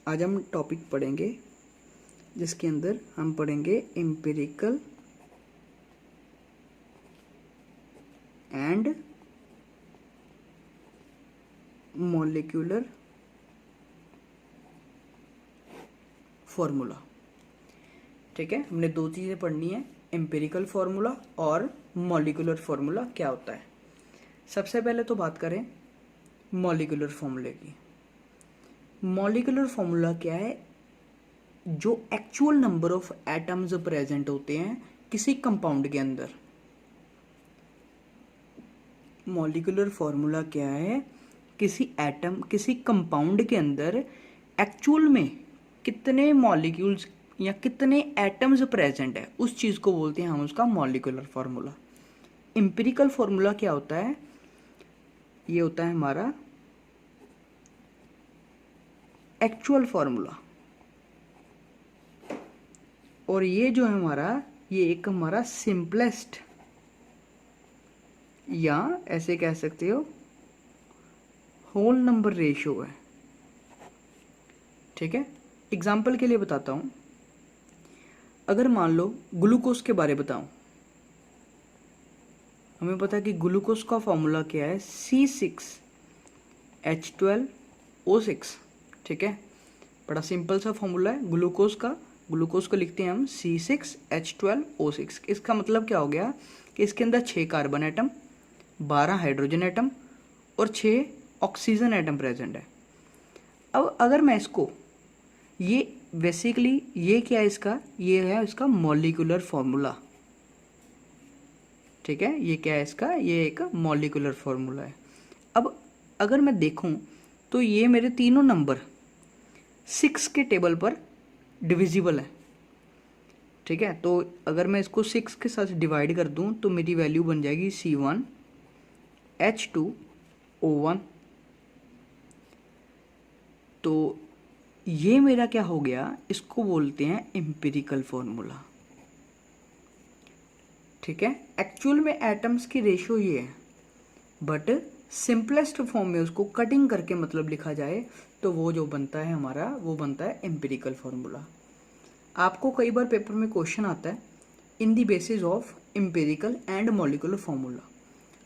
आज हम टॉपिक पढ़ेंगे जिसके अंदर हम पढ़ेंगे एम्पिरिकल एंड मॉलिक्यूलर फॉर्मूला। ठीक है, हमने दो चीज़ें पढ़नी है, एम्पिरिकल फार्मूला और मॉलिक्यूलर फार्मूला क्या होता है। सबसे पहले तो बात करें मॉलिक्यूलर फार्मूले की। मॉलिक्यूलर फार्मूला क्या है? जो actual number of atoms present होते हैं किसी कंपाउंड के अंदर। मॉलिक्यूलर फार्मूला क्या है? किसी कंपाउंड के अंदर एक्चुअल में कितने मॉलिक्यूल्स या कितने एटम्स प्रेजेंट है, उस चीज़ को बोलते हैं हम उसका मॉलिक्यूलर फार्मूला। एम्पिरिकल फार्मूला क्या होता है? ये होता है हमारा एक्चुअल फार्मूला, और ये जो है हमारा, ये एक हमारा सिंपलेस्ट या ऐसे कह सकते हो होल नंबर रेशियो है। ठीक है, एग्जाम्पल के लिए बताता हूं। अगर मान लो ग्लूकोज के बारे बताऊं, हमें पता है कि ग्लूकोज का फॉर्मूला क्या है, C6H12O6। ठीक है, बड़ा सिंपल सा फॉर्मूला है ग्लूकोज का। ग्लूकोज को लिखते हैं हम C6H12O6। इसका मतलब क्या हो गया कि इसके अंदर 6 कार्बन एटम, 12 हाइड्रोजन एटम और 6 ऑक्सीजन एटम प्रेजेंट है। अब अगर मैं इसको, ये बेसिकली ये क्या है इसका, ये है इसका मॉलिक्यूलर फार्मूला। ठीक है, ये क्या है इसका, ये एक मॉलिक्यूलर फार्मूला है। अब अगर मैं देखूं तो ये मेरे तीनों नंबर 6 के टेबल पर डिविजिबल है। ठीक है, तो अगर मैं इसको 6 के साथ डिवाइड कर दूं तो मेरी वैल्यू बन जाएगी C1H2O1। तो ये मेरा क्या हो गया, इसको बोलते हैं एम्पिरिकल फार्मूला। ठीक है, एक्चुअल में एटम्स की रेशियो ये है, बट सिंपलेस्ट फॉर्म में उसको कटिंग करके मतलब लिखा जाए तो वो जो बनता है हमारा, वो बनता है एम्पिरिकल फार्मूला। आपको कई बार पेपर में क्वेश्चन आता है in the basis of empirical and molecular formula,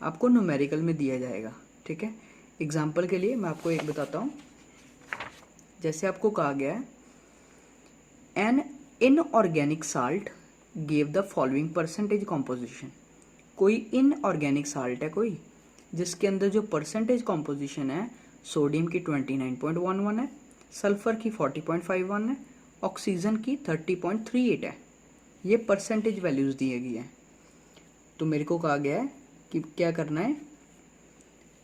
आपको न्यूमेरिकल में दिया जाएगा। ठीक है, एग्जाम्पल के लिए मैं आपको एक बताता हूँ। जैसे आपको कहा गया है an inorganic salt give the following percentage composition. कोई इनऑर्गेनिक साल्ट है कोई, जिसके अंदर जो परसेंटेज कॉम्पोजिशन है, सोडियम की 29.11 है, सल्फर की 40.51 है, ऑक्सीजन की 30.38 है। ये परसेंटेज वैल्यूज़ दिए गई हैं। तो मेरे को कहा गया है कि क्या करना है,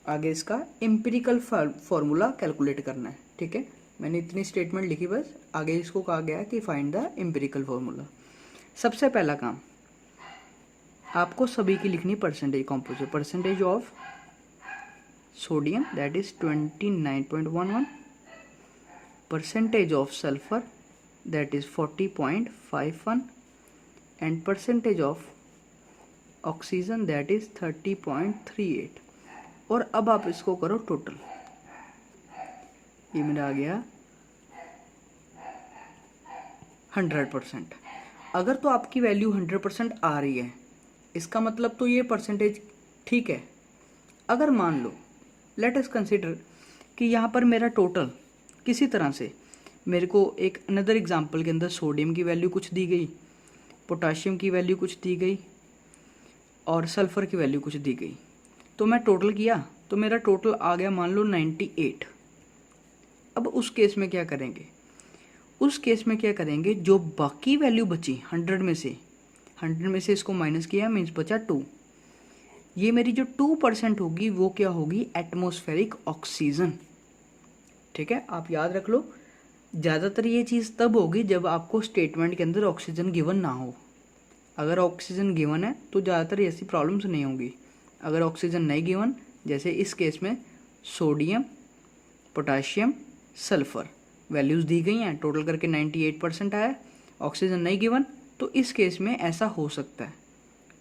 आगे इसका एम्पिरिकल फार्मूला कैलकुलेट करना है। ठीक है, मैंने इतनी स्टेटमेंट लिखी बस, आगे इसको कहा गया है कि फाइंड द एम्पिरिकल फार्मूला। सबसे पहला काम आपको सभी की लिखनी percentage composition. Percentage of sodium that is 29.11, percentage of sulphur that is 40.51 and percentage of oxygen that is 30.38। और अब आप इसको करो टोटल, ये मेरा आ गया 100%। अगर तो आपकी वैल्यू 100% आ रही है, इसका मतलब तो ये परसेंटेज ठीक है। अगर मान लो, लेट अस कंसिडर कि यहाँ पर मेरा टोटल किसी तरह से, मेरे को एक अनदर एग्जांपल के अंदर सोडियम की वैल्यू कुछ दी गई, पोटाशियम की वैल्यू कुछ दी गई और सल्फर की वैल्यू कुछ दी गई, तो मैं टोटल किया तो मेरा टोटल आ गया मान लो 98। अब उस केस में क्या करेंगे, जो बाकी वैल्यू बची 100 में से इसको माइनस किया, मीन्स बचा 2। ये मेरी जो 2% होगी वो क्या होगी, एटमॉस्फेरिक ऑक्सीजन। ठीक है, आप याद रख लो, ज़्यादातर ये चीज़ तब होगी जब आपको स्टेटमेंट के अंदर ऑक्सीजन गिवन ना हो। अगर ऑक्सीजन गिवन है तो ज़्यादातर ऐसी प्रॉब्लम्स नहीं होंगी। अगर ऑक्सीजन नहीं गिवन, जैसे इस केस में सोडियम, पोटाशियम, सल्फर वैल्यूज़ दी गई हैं, टोटल करके 98% आया, ऑक्सीजन नहीं गिवन, तो इस केस में ऐसा हो सकता है।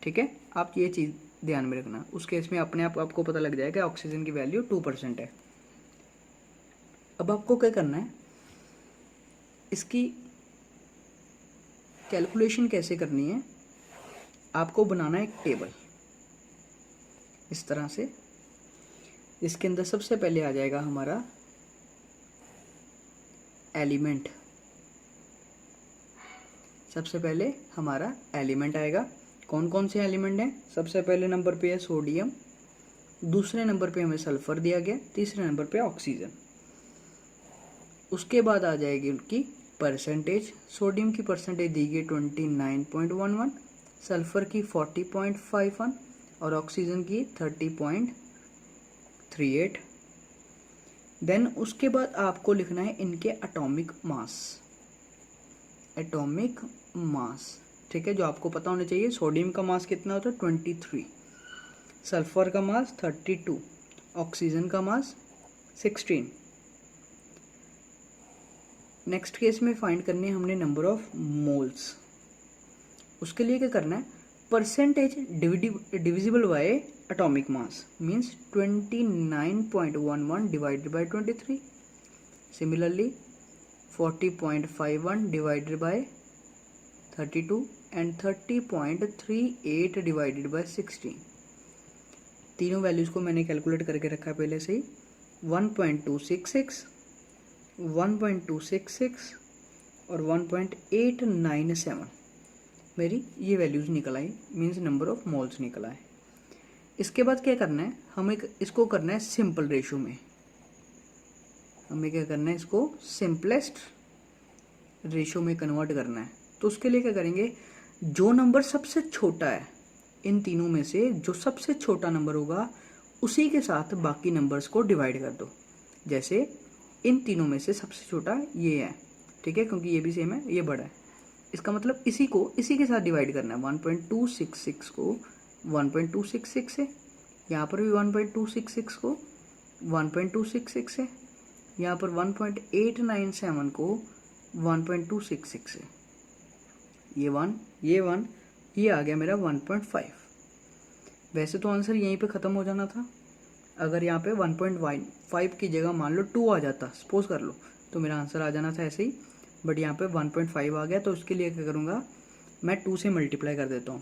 ठीक है, आप ये चीज़ ध्यान में रखना। उस केस में अपने आप आपको पता लग जाएगा ऑक्सीजन की वैल्यू 2% है। अब आपको क्या करना है, इसकी कैलकुलेशन कैसे करनी है, आपको बनाना है एक टेबल इस तरह से। इसके अंदर सबसे पहले आ जाएगा हमारा एलिमेंट, सबसे पहले हमारा एलिमेंट आएगा। कौन कौन से एलिमेंट हैं? सबसे पहले नंबर पे है सोडियम, दूसरे नंबर पे हमें सल्फर दिया गया, तीसरे नंबर पे ऑक्सीजन। उसके बाद आ जाएगी उनकी परसेंटेज। सोडियम की परसेंटेज दी गई 29.11, सल्फर की 40.51 और ऑक्सीजन की 30.38। देन उसके बाद आपको लिखना है इनके एटॉमिक मास, एटॉमिक मास, ठीक है, जो आपको पता होना चाहिए। सोडियम का मास कितना होता है? 23, सल्फर का मास 32, ऑक्सीजन का मास 16। नेक्स्ट केस में फाइंड करनी है हमने नंबर ऑफ मोल्स। उसके लिए क्या करना है? Percentage divisible by atomic mass means 29.11 divided by 23, similarly 40.51 divided by 32 and 30.38 divided by 16। तीनों वैल्यूज़ को मैंने कैलकुलेट करके रखा है पहले से ही। 1.266, 1.266 और 1.897 मेरी ये वैल्यूज़ निकल आई, मीन्स नंबर ऑफ मोल्स निकला है। इसके बाद क्या करना है? हमें इसको करना है सिंपल रेशो में। हमें क्या करना है? इसको सिंपलेस्ट रेशो में कन्वर्ट करना है। तो उसके लिए क्या करेंगे? जो नंबर सबसे छोटा है इन तीनों में से, जो सबसे छोटा नंबर होगा उसी के साथ बाकी नंबर्स को डिवाइड कर दो। जैसे इन तीनों में से सबसे छोटा ये है, ठीक है, क्योंकि ये भी सेम है, ये बड़ा है। इसका मतलब इसी को इसी के साथ डिवाइड करना है। 1.266 को 1.266 से, यहाँ पर भी 1.266 को 1.266 से, यहाँ पर 1.897 को 1.266 से। ये 1, ये आ गया मेरा 1.5। वैसे तो आंसर यहीं पे ख़त्म हो जाना था। अगर यहाँ पे 1.5 की जगह मान लो 2 आ जाता, सपोज कर लो, तो मेरा आंसर आ जाना था ऐसे ही। बट यहाँ पे 1.5 आ गया, तो उसके लिए क्या करूँगा? मैं 2 से मल्टीप्लाई कर देता हूँ,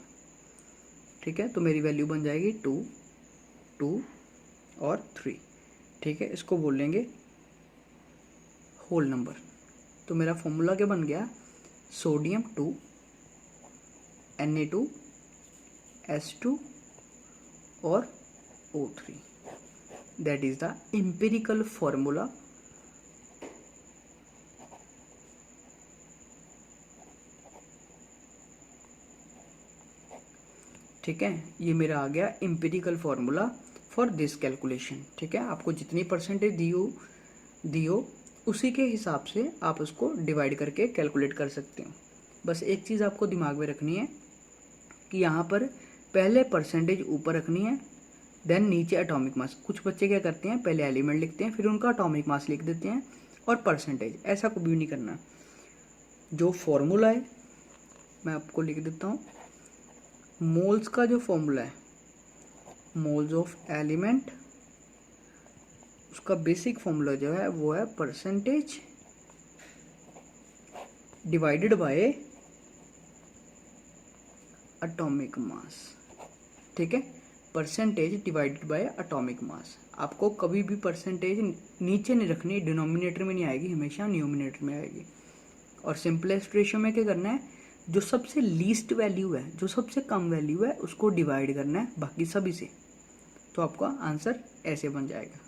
ठीक है। तो मेरी वैल्यू बन जाएगी 2, 2 और 3, ठीक है। इसको बोल लेंगे होल नंबर। तो मेरा फॉर्मूला क्या बन गया? सोडियम 2, Na2, S2 और O3। That is the empirical formula ठीक है। ये मेरा आ गया empirical formula for this calculation, ठीक है। आपको जितनी परसेंटेज दी हो उसी के हिसाब से आप उसको डिवाइड करके कैलकुलेट कर सकते हो। बस एक चीज़ आपको दिमाग में रखनी है कि यहाँ पर पहले परसेंटेज ऊपर रखनी है, देन नीचे एटॉमिक मास। कुछ बच्चे क्या करते हैं? पहले एलिमेंट लिखते हैं, फिर उनका एटॉमिक मास लिख देते हैं और परसेंटेज। ऐसा कभी भी नहीं करना। जो फॉर्मूला है मैं आपको लिख देता हूँ। मोल्स का जो फॉर्मूला है, मोल्स ऑफ एलिमेंट, उसका बेसिक फॉर्मूला जो है वो है percentage divided by atomic mass, ठीक है। Percentage divided by atomic mass. आपको कभी भी परसेंटेज नीचे नहीं रखनी, डिनोमिनेटर में नहीं आएगी, हमेशा न्यूमिनेटर में आएगी। और सिंपलेस्ट रेशियो में क्या करना है? जो सबसे लीस्ट वैल्यू है, जो सबसे कम वैल्यू है, उसको डिवाइड करना है बाकी सभी से। तो आपका आंसर ऐसे बन जाएगा।